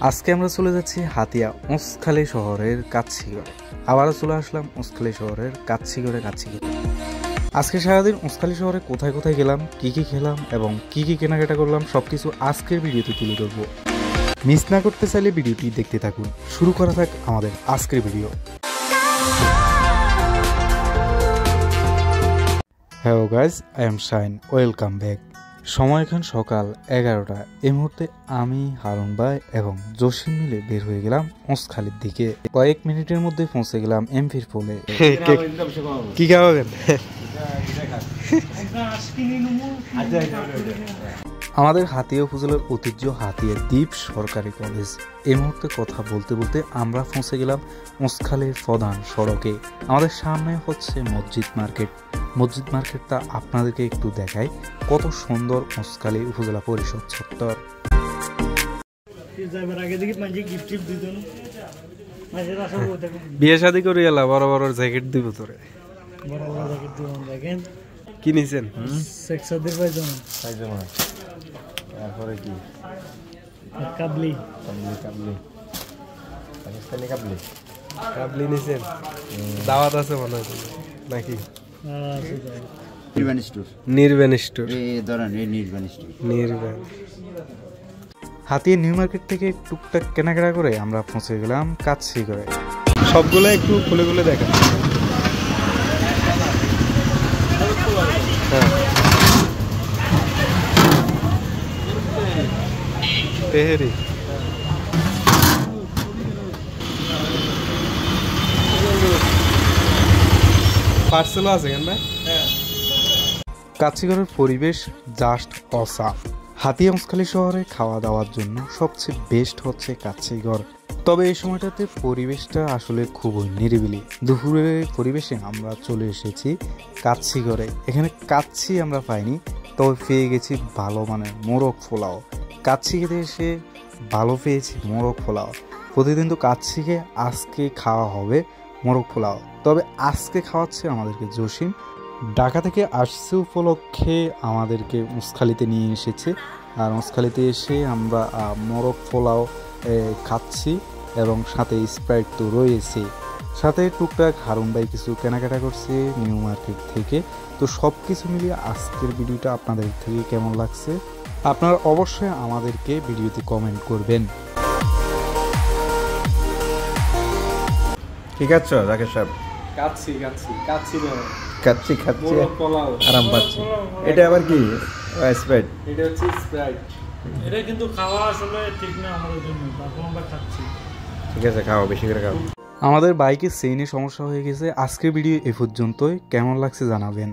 আজকে আমরা চলে যাচ্ছি হাতিয়া উঁচখালী শহরের কাচ্চিগড়ে। আবারও চলে আসলাম উঁচখালী শহরের কাচ্চিগড়ে। আজকে সারাদিন উঁচখালী শহরে কোথায় কোথায় গেলাম, কি কি খেলাম এবং কি কি কেনাকাটা করলাম সবকিছু আজকের ভিডিওতে তুলে ধরবো। মিস না করতে চাইলে ভিডিওটি দেখতে থাকুন। শুরু করা থাক আমাদের আজকের video. Hello guys, I am shine, welcome back. সময় এখন সকাল 11টা। এই মুহূর্তে আমি, হারুন ভাই এবং জসিম মিলে বের হয়ে গেলাম উঁচখালীর দিকে। কয়েক মিনিটের মধ্যে পৌঁছে গেলাম এমপির পোলে। কি খাওয়াবেন? আমাদের হাতিয়া উপজেলার ঐতিহ্য হাতিয়া দ্বীপ সরকারি কলেজ। এই মুহূর্তে কথা বলতে বলতে আমরা পৌঁছে গেলাম উঁচখালীর প্রধান সড়কে। আমাদের সামনে হচ্ছে মসজিদ মার্কেটটা আপনাদেরকে একটু দেখাই, কত সুন্দর উঁচখালী উপজেলা পরিষদ চত্বর। বিয়ে শাদী করে এলা বড় বড় জ্যাকেট দিব তোরে। কি নিছেন? তারপরে কি কাবলি পাকিস্তানি কাবলি নিছেন? দাওয়াত আছে মনে হয় নাকি? নির্বাণ স্টোর। হাতিয়া নিউ মার্কেট থেকে টুকটাক কেনাকাটা করে আমরা পৌঁছে গেলাম কাচ্চিগড়ে। সবগুলো একটু খুলে খুলে দেখা। তেহেরি পার্সেল আছে কেন ভাই? কাচ্চিগড়ের পরিবেশ জাস্ট অসাম। হাতিয়া উঁচখালী শহরে খাওয়া দাওয়ার জন্য সবচেয়ে বেস্ট হচ্ছে কাচ্চিগড়। তবে এই সময়টাতে পরিবেশটা আসলে খুবই নিরিবিলি। দুপুরের পরিবেশে আমরা চলে এসেছি কাচ্চিগড়ে। এখানে কাচ্চি আমরা পাইনি, তবে পেয়ে গেছি ভালো মানের মোরগ পোলাও। কাচ্চি খেতে এসে ভালো পেয়েছি মোরগ পোলাও। প্রতিদিন তো কাচ্চি খেয়ে আজকে খাওয়া হবে মোরগ পোলাও। তবে আজকে খাওয়াচ্ছে আমাদেরকে জসিম। ঢাকা থেকে আসছে উপলক্ষে আমাদেরকে উঁচখালীতে নিয়ে এসেছে। আর উঁচখালীতে এসে আমরা মোরগ পোলাও খাচ্ছি এবং সাথে স্প্রাইট তো রয়েছে। সাথে টুকটাক হারুন ভাই কিছু কেনাকাটা করছে নিউ মার্কেট থেকে। তো সব কিছু মিলিয়ে আজকের ভিডিওটা আপনাদের থেকে কেমন লাগছে আপনারা অবশ্যই আমাদেরকে ভিডিওতে কমেন্ট করবেন। ঠিক আছে রাকেশ সাহেব? কাচ্চি খাচ্ছি, আরাম পাচ্ছি। এটা আবার কি? স্প্রাইট। এটা হচ্ছে স্প্রাইট। এটা কিন্তু খাওয়া আসলে ঠিক না আমাদের জন্য, তারপর আমরা খাচ্ছি। ঠিক আছে, খাও, বেশি করে খাও। আমাদের বাইকের চেইনে সমস্যা হয়ে গেছে। আজকের ভিডিও এ পর্যন্তই। কেমন লাগছে জানাবেন।